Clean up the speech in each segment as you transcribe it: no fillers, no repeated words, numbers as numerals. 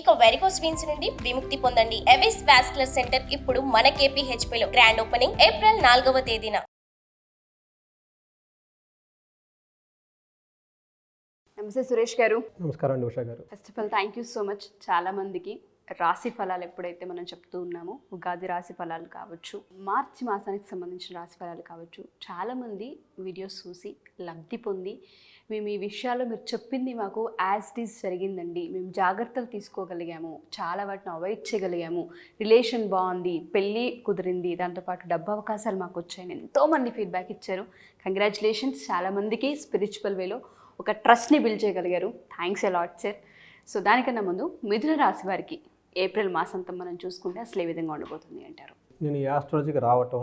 ఇక varicose veins నుండి విముక్తి పొందండి. ఎవిస్ వాస్కులర్ సెంటర్ ఇప్పుడు మన KPHP లో గ్రాండ్ ఓపెనింగ్ ఏప్రిల్ 4వ తేదీన. నమస్తే సురేష్ గారు. నమస్కారం అండి ఉషా గారు. First of all thank you so much. చాలామందికి రాశి ఫలాలు ఎప్పుడైతే మనం చెప్తూ ఉన్నామో, ఉగాది రాశి ఫలాలు కావచ్చు, మార్చి మాసానికి సంబంధించిన రాశి ఫలాలు కావచ్చు, చాలామంది వీడియోస్ చూసి లబ్ధి పొంది మేము ఈ విషయాల్లో మీరు చెప్పింది మాకు యాజ్ ఇట్ ఈజ్ జరిగిందండి, మేము జాగ్రత్తలు తీసుకోగలిగాము, చాలా వాటిని అవాయిడ్ చేయగలిగాము, రిలేషన్ బాగుంది, పెళ్ళి కుదిరింది, దాంతోపాటు డబ్బు అవకాశాలు మాకు వచ్చాయని ఎంతోమంది ఫీడ్బ్యాక్ ఇచ్చారు. కంగ్రాచులేషన్స్. చాలామందికి స్పిరిచువల్ వేలో ఒక ట్రస్ట్ని బిల్డ్ చేయగలిగారు. Thanks a lot sir. So దానికన్నా ముందు మిథున రాశి వారికి ఏప్రిల్ మాసంతం మనం చూసుకుంటే అసలు ఏ విధంగా ఉండబోతుంది అంటారు? నేను ఈ ఆస్ట్రాలజీకి రావటం,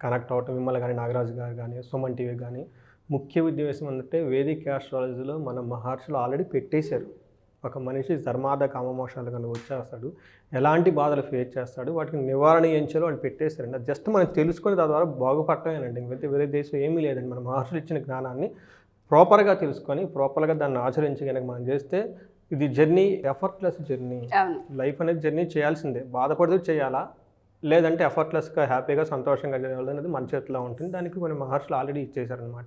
కనెక్ట్ అవ్వటం, మిమ్మల్ని కానీ నాగరాజు గారు కానీ సుమన్ టీవీ కానీ ముఖ్య ఉద్దేశం ఏంటంటే వేదిక ఆస్ట్రాలజీలో మన మహర్షులు ఆల్రెడీ పెట్టేశారు. ఒక మనిషి ధర్మార్థ కామమోక్షాలు కనుక వచ్చేస్తాడు, ఎలాంటి బాధలు ఫేస్ చేస్తాడు, వాటికి నివారణ ఏం చేయాలో వాళ్ళు పెట్టేశారండి. అది జస్ట్ మనం తెలుసుకొని దాని ద్వారా బాగుపడటమేనండి. వేరే దేశం ఏమీ లేదండి. మన మహర్షులు ఇచ్చిన జ్ఞానాన్ని ప్రాపర్గా తెలుసుకొని ప్రాపర్గా దాన్ని ఆచరించి కనుక మనం చేస్తే ఇది జర్నీ, ఎఫర్ట్లెస్ జర్నీ. లైఫ్ అనేది జర్నీ చేయాల్సిందే. బాధపడుతూ చేయాలా, లేదంటే ఎఫర్ట్లెస్గా హ్యాపీగా సంతోషంగా చేయాలనేది మన చేతిలో ఉంటుంది. దానికి కొన్ని మహర్షులు ఆల్రెడీ ఇచ్చేశారనమాట.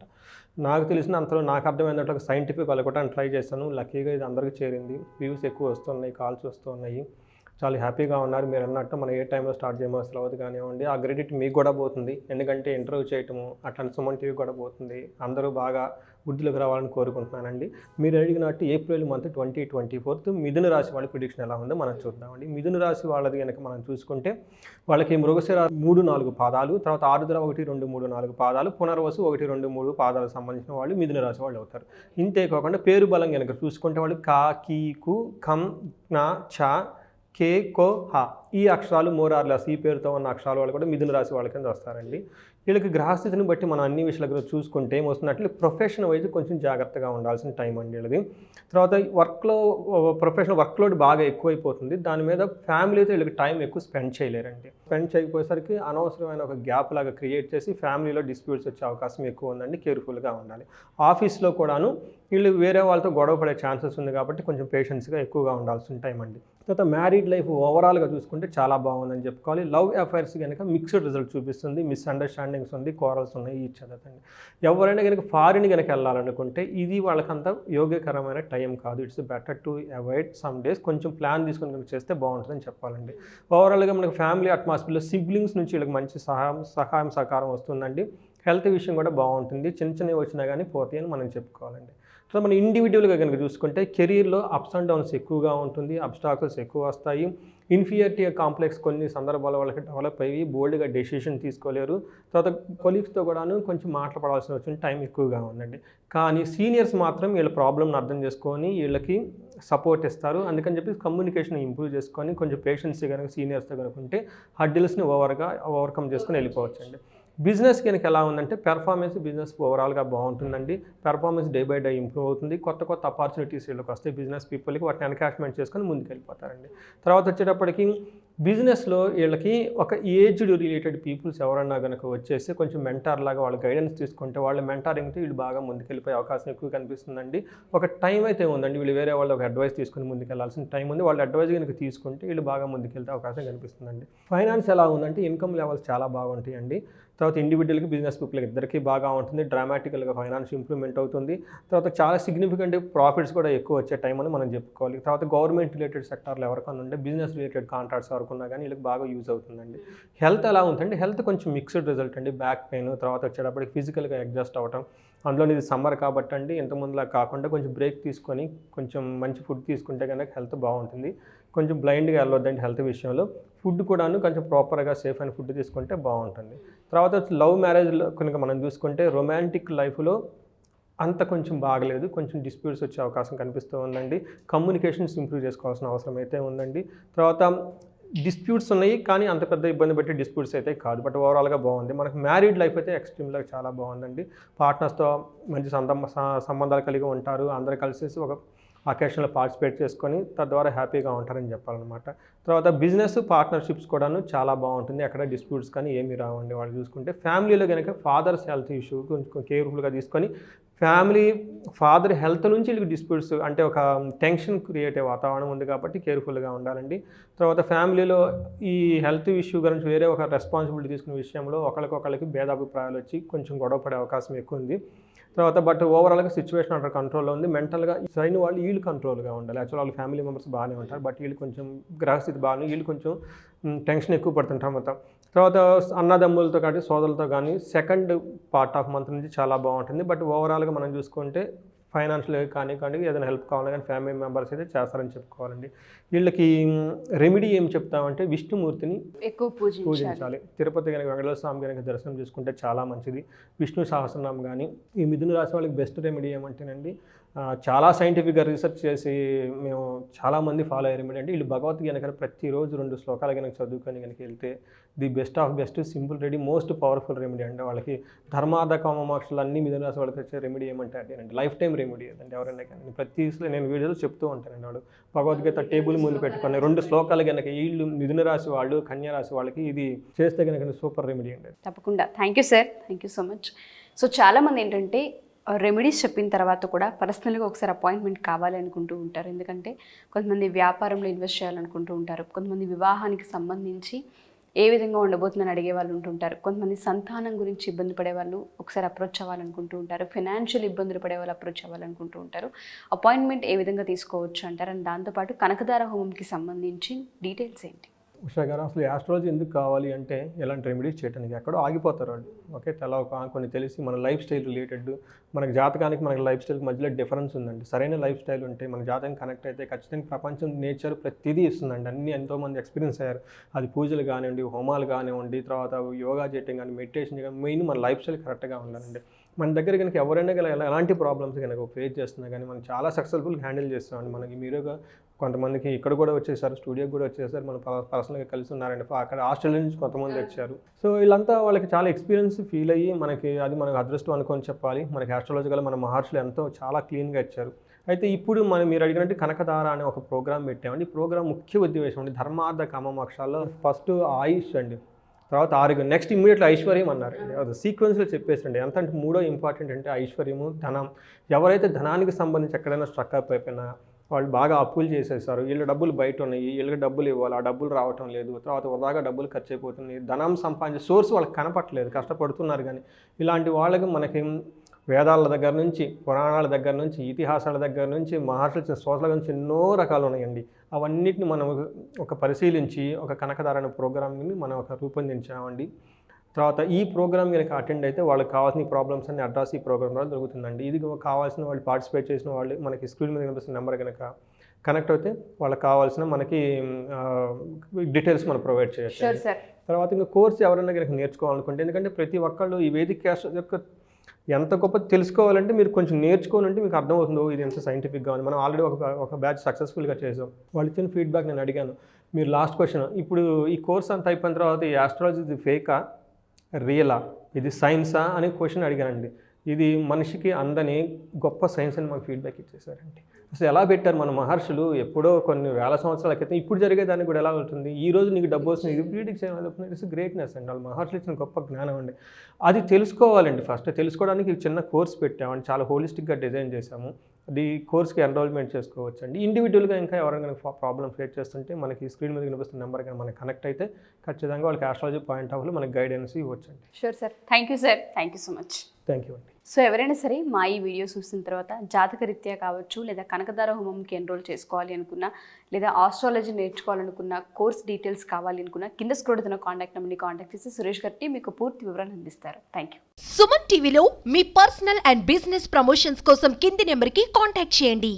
నాకు తెలిసిన అంతలో నాకు అర్థమైనట్లు సైంటిఫిక్ వెళ్ళకొట్టడానికి ట్రై చేస్తాను. లక్కీగా ఇది అందరికీ చేరింది. వ్యూస్ ఎక్కువ వస్తున్నాయి, కాల్స్ వస్తున్నాయి, చాలా హ్యాపీగా ఉన్నారు. మీరు అన్నట్టు మనం ఏ టైంలో స్టార్ట్ చేయమో అసలు అవ్వదు కానివ్వండి. ఆ క్రెడిట్ మీకు కూడా పోతుంది, ఎందుకంటే ఇంటర్వ్యూ చేయటము అట్లాంటి సుమన్ టీవీ కూడా పోతుంది. అందరూ బాగా వృద్ధిలోకి రావాలని కోరుకుంటున్నానండి. మీరు అడిగినట్టు ఏప్రిల్ మంత్ 2024 మిథున రాశి వాళ్ళ ప్రిడిక్షన్ ఎలా ఉందో మనం చూద్దామండి. మిథున రాశి వాళ్ళది కనుక మనం చూసుకుంటే వాళ్ళకి మృగశిర 3-4 పాదాలు, తర్వాత ఆరుద్ర 1-2-3-4 పాదాలు, పునర్వసు 1-2-3 పాదాలకు సంబంధించిన వాళ్ళు మిథున రాశి వాళ్ళు అవుతారు. ఇంతే కాకుండా పేరు బలం కనుక చూసుకుంటే వాళ్ళు కా, కీ, కు, ఖం, జ్ఞ, ఛ, కే, కో, హ ఈ అక్షరాలు మోరార్లెస్ ఈ పేరుతో ఉన్న అక్షరాలు వాళ్ళు కూడా మిథున రాశి వాళ్ళ కింద వస్తారండి. వీళ్ళకి గ్రహస్థితిని బట్టి మనం అన్ని విషయాల చూసుకుంటే ఏమొస్తున్నట్లు ప్రొఫెషన్ వైజ్ కొంచెం జాగ్రత్తగా ఉండాల్సిన టైం అండి వీళ్ళది. తర్వాత ప్రొఫెషనల్ వర్క్లోడ్ బాగా ఎక్కువైపోతుంది. దాని మీద ఫ్యామిలీతో వీళ్ళకి టైం ఎక్కువ స్పెండ్ చేయలేరండి. స్పెండ్ చేయకపోయేసరికి అనవసరమైన ఒక గ్యాప్ లాగా క్రియేట్ చేసి ఫ్యామిలీలో డిస్ప్యూట్స్ వచ్చే అవకాశం ఎక్కువ ఉందండి. కేర్ఫుల్గా ఉండాలి. ఆఫీస్లో కూడాను వీళ్ళు వేరే వాళ్ళతో గొడవ పడే ఛాన్సెస్ ఉంది కాబట్టి కొంచెం పేషెన్స్గా ఎక్కువగా ఉండాల్సిన టైం అండి. తర్వాత మ్యారీడ్ లైఫ్ ఓవరాల్గా చూసుకుంటే చాలా బాగుందని చెప్పుకోవాలి. లవ్ అఫైర్స్ కనుక మిక్స్డ్ రిజల్ట్ చూపిస్తుంది. మిస్అండర్స్టాండింగ్స్ ఉంది, కోరల్స్ ఉన్నాయి, ఈ చదవండి. ఎవరైనా కనుక ఫారిన్ కనుక వెళ్ళాలనుకుంటే ఇది వాళ్ళకంత యోగ్యకరమైన టైం కాదు. It's better to avoid some days. కొంచెం ప్లాన్ తీసుకొని కనుక చేస్తే బాగుంటుందని చెప్పాలండి. ఓవరాల్గా మనకు ఫ్యామిలీ అట్మాస్ఫియర్లో సిబ్లింగ్స్ నుంచి వీళ్ళకి మంచి సహాయం సహకారం వస్తుందండి. హెల్త్ విషయం కూడా బాగుంటుంది. చిన్నవి వచ్చినా కానీ పోతాయి అని మనం చెప్పుకోవాలండి. సో మనం ఇండివిజువల్గా కనుక చూసుకుంటే కెరీర్లో అప్స్ అండ్ డౌన్స్ ఎక్కువగా ఉంటుంది, అబ్స్టాకల్స్ ఎక్కువ వస్తాయి. ఇన్ఫీరియారిటీ కాంప్లెక్స్ కొన్ని సందర్భాల వాళ్ళకి డెవలప్ అయ్యి బోల్డ్గా డెసిషన్ తీసుకోలేరు. తర్వాత కొలీగ్స్తో కూడాను కొంచెం మాట్లాడాల్సిన వచ్చిన టైం ఎక్కువగా ఉందండి. కానీ సీనియర్స్ మాత్రం వీళ్ళ ప్రాబ్లమ్ని అర్థం చేసుకొని వీళ్ళకి సపోర్ట్ ఇస్తారు. అందుకని చెప్పి కమ్యూనికేషన్ ఇంప్రూవ్ చేసుకొని కొంచెం పేషెన్సీ కనుక సీనియర్స్తో కనుక ఉంటే హడ్డిల్స్ని ఓవర్కమ్ చేసుకొని వెళ్ళిపోవచ్చండి. బిజినెస్ కనుక ఎలా ఉందంటే బిజినెస్ ఓవరాల్గా బాగుంటుందండి. Performance day by day improve అవుతుంది. కొత్త ఆపర్చునిటీస్ వీళ్ళకి వస్తాయి. బిజినెస్ పీపుల్కి వాటిని ఎన్కాష్మెంట్ చేసుకొని ముందుకు వెళ్ళిపోతారండి. తర్వాత వచ్చేటప్పటికి బిజినెస్లో వీళ్ళకి ఒక ఏజ్డ్ రిలేటెడ్ పీపుల్స్ ఎవరన్నా కనుక వచ్చేసి కొంచెం మెంటార్ లాగా వాళ్ళ గైడెన్స్ తీసుకుంటే వాళ్ళ మెంటారింగ్తో వీళ్ళు బాగా ముందుకెళ్ళిపోయే అవకాశం ఎక్కువ కనిపిస్తుందండి. ఒక టైం అయితే ఉందండి. వీళ్ళు వేరే వాళ్ళు ఒక అడ్వైస్ తీసుకుని ముందుకు వెళ్ళాల్సిన టైం ఉంది. వాళ్ళ అడ్వైస్ కనుక తీసుకుంటే వీళ్ళు బాగా ముందుకెళ్తే అవకాశం కనిపిస్తుందండి. ఫైనాన్స్ ఎలా ఉందంటే ఇన్కమ్ లెవెల్స్ చాలా బాగుంటాయండి. తర్వాత ఇండివిజువల్కి బిజినెస్ పీపుల్కి ఇద్దరికీ బాగా ఉంటుంది. డ్రామాటికల్గా ఫైనాన్స్ ఇంప్రూవ్మెంట్ అవుతుంది. తర్వాత చాలా సిగ్నిఫికెంట్ ప్రాఫిట్స్ కూడా ఎక్కువ వచ్చే టైం అని మనం చెప్పుకోవాలి. తర్వాత గవర్నమెంట్ రిలేటెడ్ సెక్టార్లో ఎవరికైనా ఉంటే బిజినెస్ రిలేటెడ్ కాంట్రాక్ట్స్ ఎవరుకున్నా కానీ వీళ్ళకి బాగా యూజ్ అవుతుందండి. హెల్త్ ఎలా ఉందంటే హెల్త్ కొంచెం మిక్స్డ్ రిజల్ట్ అండి. బ్యాక్ పెయిన్, తర్వాత వచ్చేటప్పటికి ఫిజికల్గా అడ్జస్ట్ అవ్వటం. అందులో ఇది సమ్మర్ కాబట్టి అండి ఇంతకుముందులా కాకుండా కొంచెం బ్రేక్ తీసుకొని కొంచెం మంచి ఫుడ్ తీసుకుంటే కనుక హెల్త్ బాగుంటుంది. కొంచెం బ్లైండ్గా వెళ్ళొద్దండి హెల్త్ విషయంలో. ఫుడ్ కూడాను కొంచెం ప్రాపర్గా సేఫ్ అయిన ఫుడ్ తీసుకుంటే బాగుంటుంది. తర్వాత లవ్ మ్యారేజ్లో కనుక మనం చూసుకుంటే రొమాంటిక్ లైఫ్లో అంత కొంచెం బాగలేదు. కొంచెం డిస్ప్యూట్స్ వచ్చే అవకాశం కనిపిస్తూ ఉందండి. కమ్యూనికేషన్స్ ఇంప్రూవ్ చేసుకోవాల్సిన అవసరం అయితే ఉందండి. తర్వాత డిస్ప్యూట్స్ ఉన్నాయి కానీ అంత పెద్ద ఇబ్బంది పెట్టి డిస్ప్యూట్స్ అయితే కాదు. బట్ ఓవరాల్గా బాగుంది. మనకు మ్యారీడ్ లైఫ్ అయితే ఎక్స్ట్రీమ్గా చాలా బాగుందండి. పార్ట్నర్స్తో మంచి సంబంధాలు కలిగి ఉంటారు. అందరూ కలిసేసి ఒక అకేషన్లో పార్టిసిపేట్ చేసుకొని తద్వారా హ్యాపీగా ఉంటారని చెప్పాలన్నమాట. తర్వాత బిజినెస్ పార్ట్నర్షిప్స్ కూడాను చాలా బాగుంటుంది. అక్కడ డిస్ప్యూట్స్ కానీ ఏమీ రావండి వాళ్ళు చూసుకుంటే. ఫ్యామిలీలో కనుక ఫాదర్స్ హెల్త్ ఇష్యూ కొంచెం కేర్ఫుల్గా తీసుకొని ఫ్యామిలీ ఫాదర్ హెల్త్ నుంచి వీళ్ళకి డిస్ప్యూట్స్ అంటే ఒక టెన్షన్ క్రియేట్ అయ్యే వాతావరణం ఉంది కాబట్టి కేర్ఫుల్గా ఉండాలండి. తర్వాత ఫ్యామిలీలో ఈ హెల్త్ ఇష్యూ గురించి వేరే ఒక రెస్పాన్సిబిలిటీ తీసుకునే విషయంలో ఒకరికొకరికి భేదాభిప్రాయాలు వచ్చి కొంచెం గొడవ పడే అవకాశం ఎక్కువ ఉంది. తర్వాత బట్ ఓవరాల్గా సిచ్యువేషన్ అండర్ కంట్రోల్లో ఉంది. మెంటల్గా సరైన వాళ్ళు వీళ్ళు కంట్రోల్గా ఉండాలి. యాక్చువల్ వాళ్ళు ఫ్యామిలీ మెంబర్స్ బాగానే ఉంటారు, బట్ వీళ్ళు కొంచెం గ్రహస్థితి బాగానే, వీళ్ళు కొంచెం టెన్షన్ ఎక్కువ పడుతుంటారు మొత్తం. తర్వాత అన్నదమ్ములతో కానీ సోదరులతో కానీ సెకండ్ పార్ట్ ఆఫ్ మంత్ నుంచి చాలా బాగుంటుంది. బట్ ఓవరాల్గా మనం చూసుకుంటే ఫైనాన్షియల్ కానీ ఏదైనా హెల్ప్ కావాలి కానీ ఫ్యామిలీ మెంబర్స్ అయితే చేస్తారని చెప్పుకోవాలండి. వీళ్ళకి రెమెడీ ఏం చెప్తామంటే విష్ణుమూర్తిని ఎక్కువ పూజించాలి. తిరుపతి కనుక వెంకటేశ్వర స్వామి కనుక దర్శనం చేసుకుంటే చాలా మంచిది. విష్ణు సహస్రనామం కానీ. ఈ మిథున రాశి వాళ్ళకి బెస్ట్ రెమెడీ ఏమంటేనండి, చాలా సైంటిఫిక్గా రీసెర్చ్ చేసి మేము చాలామంది ఫాలో అయ్యే రెమెడీ అంటే వీళ్ళు భగవద్గీత కనుక ప్రతిరోజు 2 శ్లోకాలు కనుక చదువుకొని కనుక వెళ్తే the best of best simple ready most powerful remedy అంటే వాళ్ళకి ధర్మార్థ కామ మోక్షాలు అన్ని మిథున రాశి వాళ్ళకి వచ్చే రెమెడీ ఏమంటే అంటే లైఫ్ టైం రెమెడీ అంటే ఎవరైనా కానీ ప్రతి నేను వీడియోలో చెప్తూ ఉంటానండి. వాడు భగవద్గీత టేబుల్ ముందు పెట్టుకుని 2 శ్లోకాలు కనుక వీళ్ళు మిథున రాశి వాళ్ళు కన్యా రాశి వాళ్ళకి ఇది చేస్తే కనుక సూపర్ రెమెడీ అండి. తప్పకుండా. Thank you sir, thank you so much. So చాలామంది ఏంటంటే రెమెడీస్ చెప్పిన తర్వాత కూడా పర్సనల్గా ఒకసారి అపాయింట్మెంట్ కావాలి అనుకుంటూ ఉంటారు. ఎందుకంటే కొంతమంది వ్యాపారంలో ఇన్వెస్ట్ చేయాలనుకుంటూ ఉంటారు, కొంతమంది వివాహానికి సంబంధించి ఏ విధంగా ఉండబోతుందని అడిగే వాళ్ళు ఉంటుంటారు, కొంతమంది సంతానం గురించి ఇబ్బంది పడే వాళ్ళు ఒకసారి అప్రోచ్ అవ్వాలనుకుంటూ ఉంటారు, ఫైనాన్షియల్ ఇబ్బందులు పడే వాళ్ళు అప్రోచ్ అవ్వాలనుకుంటూ ఉంటారు. అపాయింట్మెంట్ ఏ విధంగా తీసుకోవచ్చు అంటారు, అండ్ దాంతోపాటు కనకదార హోమంకి సంబంధించి డీటెయిల్స్ ఏంటి? ఉషా గారు, అసలు యాస్ట్రాలజీ ఎందుకు కావాలి అంటే ఎలాంటి రెమెడీస్ చేయడానికి ఎక్కడో ఆగిపోతారు వాళ్ళు. ఓకే, కొన్ని తెలిసి మన లైఫ్ స్టైల్ రిలేటెడ్, మనకి జాతకానికి మనకి లైఫ్ స్టైల్కి మధ్యలో డిఫరెన్స్ ఉందండి. సరైన లైఫ్ స్టైల్ ఉంటే మన జాతకం కనెక్ట్ అయితే ఖచ్చితంగా ప్రపంచం నేచర్ ప్రతిదీ ఇస్తుందండి. ఎంతోమంది ఎక్స్పీరియన్స్ అయ్యారు. అది పూజలు కానివ్వండి, హోమాలు కానివ్వండి, తర్వాత యోగా చేయటం కానీ, మెడిటేషన్ కానీ, మెయిన్ మన లైఫ్ స్టైల్ కరెక్ట్గా ఉండాలండి. మన దగ్గర కనుక ఎవరైనా ఎలాంటి ప్రాబ్లమ్స్ కనుక ఫేస్ చేస్తున్నా కానీ మనం చాలా సక్సెస్ఫుల్గా హ్యాండిల్ చేస్తామండి. మనకి మీరుగా కొంతమందికి ఇక్కడ కూడా వచ్చేసారు, స్టూడియోకి కూడా వచ్చేసారు, మన పర్సనల్గా కలిసి ఉన్నారండి. అక్కడ ఆస్ట్రేలియా నుంచి కొంతమంది వచ్చారు. సో వీళ్ళంతా వాళ్ళకి చాలా ఎక్స్పీరియన్స్ ఫీల్ అయ్యి మనకి అదృష్టం అనుకొని చెప్పాలి. మనకి ఆస్ట్రాలజికల్ మన మహర్షులు ఎంతో చాలా క్లీన్గా ఇచ్చారు. అయితే ఇప్పుడు మీరు అడిగినట్టు కనకదార అనే ఒక ప్రోగ్రామ్ పెట్టామండి. ఈ ప్రోగ్రామ్ ముఖ్య ఉద్దేశం అండి ధర్మార్థ కామ మోక్షాల్లో ఫస్ట్ ఆయుష్ అండి, తర్వాత ఆరోగ్యం, నెక్స్ట్ ఇమ్మీడియట్లీ ఐశ్వర్యం అన్నారు. అది సీక్వెన్స్లో చెప్పేసండి. ఎంత అంటే 3వ ఇంపార్టెంట్ అంటే ఐశ్వర్యము, ధనం. ఎవరైతే ధనానికి సంబంధించి ఎక్కడైనా స్ట్రక్ అప్ అయిపోయినా, వాళ్ళు బాగా అప్పులు చేసేసారు, వీళ్ళ డబ్బులు బయట ఉన్నాయి, వీళ్ళకి డబ్బులు ఇవ్వాలి, ఆ డబ్బులు రావటం లేదు, తర్వాత వృధాగా డబ్బులు ఖర్చు అయిపోతుంది, ధనం సంపాదించే సోర్స్ వాళ్ళకి కనపట్లేదు, కష్టపడుతున్నారు. కానీ ఇలాంటి వాళ్ళకి మనకి వేదాల దగ్గర నుంచి, పురాణాల దగ్గర నుంచి, ఇతిహాసాల దగ్గర నుంచి, మహర్షుల సోషల్ నుంచి ఎన్నో రకాలు ఉన్నాయండి. అవన్నిటిని మనం ఒక పరిశీలించి ఒక కనకదార అనే ప్రోగ్రామ్ని మనం రూపొందించామండి. తర్వాత ఈ ప్రోగ్రామ్ కనుక అటెండ్ అయితే వాళ్ళకి కావాల్సిన ప్రాబ్లమ్స్ అన్ని అడ్రస్ ఈ ప్రోగ్రామ్ ద్వారా దొరుకుతుందండి. ఇది కావాల్సిన వాళ్ళు పార్టిసిపేట్ చేసిన వాళ్ళు మనకి స్క్రీన్ మీద కనిపిస్తున్న నెంబర్ కనుక కనెక్ట్ అయితే వాళ్ళకి కావాల్సిన మనకి డీటెయిల్స్ మనం ప్రొవైడ్ చేయొచ్చు. తర్వాత ఇంకా కోర్స్ ఎవరైనా కనుక నేర్చుకోవాలనుకుంటే, ఎందుకంటే ప్రతి ఒక్కళ్ళు ఈ వేదిక క్యాస్ట్ యొక్క ఎంత గొప్ప తెలుసుకోవాలంటే మీరు కొంచెం నేర్చుకోవాలంటే మీకు అర్థమవుతుందో ఇది ఎంత సైంటిఫిక్గా ఉంది. మనం ఆల్రెడీ ఒక బ్యాచ్ సక్సెస్ఫుల్గా చేసాం. వాళ్ళు ఇచ్చిన ఫీడ్బ్యాక్ నేను అడిగాను. మీరు లాస్ట్ క్వశ్చన్, ఇప్పుడు ఈ కోర్స్ అంతా అయిపోయిన తర్వాత ఈ ఆస్ట్రాలజీ ఇది ఫేకా రియలా, ఇది సైన్సా అనే క్వశ్చన్ అడిగానండి. ఇది మనిషికి అందని గొప్ప సైన్స్ అని మాకు ఫీడ్బ్యాక్ ఇచ్చేసారండి. అసలు ఎలా పెట్టారు మన మహర్షులు ఎప్పుడో కొన్ని వేల సంవత్సరాల క్రితం, ఇప్పుడు జరిగేదానికి కూడా ఎలా ఉంటుంది, ఈ రోజు నీకు డబ్బు వస్తుంది, ఇది ప్రీడిక్ట్ చేయడం, ఇట్స్ గ్రేట్నెస్ అండి. వాళ్ళు మహర్షులు ఇచ్చిన గొప్ప జ్ఞానం అండి. అది తెలుసుకోవాలండి. ఫస్ట్ తెలుసుకోవడానికి చిన్న కోర్స్ పెట్టామండి, చాలా హోలిస్టిక్గా డిజైన్ చేసాము. అది కోర్స్కి ఎన్రోల్మెంట్ చేసుకోవచ్చు అండి. ఇండివిజువల్గా ఇంకా ఎవరైనా ప్రాబ్లమ్ ఫేస్ చేస్తుంటే మనకి స్క్రీన్ మీద కనిపిస్తున్న నెంబర్ కానీ మనకి కనెక్ట్ అయితే ఖచ్చితంగా వాళ్ళకి ఆస్ట్రాలజీ పాయింట్ ఆఫ్ వ్యూలో మనకి గైడెన్స్ ఇవ్వచ్చు అండి. Sure sir, thank you sir, thank you so much. Thank you అండి. సో ఎవరైనా సరే మా ఈ వీడియో చూసిన తర్వాత జాతకరీత్యా కావచ్చు, లేదా కనకదార హోమంకి ఎన్రోల్ చేసుకోవాలి అనుకున్నా, లేదా ఆస్ట్రాలజీ నేర్చుకోవాలనుకున్న, కోర్స్ డీటెయిల్స్ కావాలి అనుకున్నా, కింద స్క్రోల్ అవుతున్న కాంటాక్ట్ నెంబర్ని కాంటాక్ట్ చేసి సురేష్ గారికి మీకు పూర్తి వివరాలు అందిస్తారు. Thank you. సుమన్ టీవీలో మీ పర్సనల్ అండ్ బిజినెస్ ప్రమోషన్స్ కోసం కింది నెంబర్కి కాంటాక్ట్ చేయండి.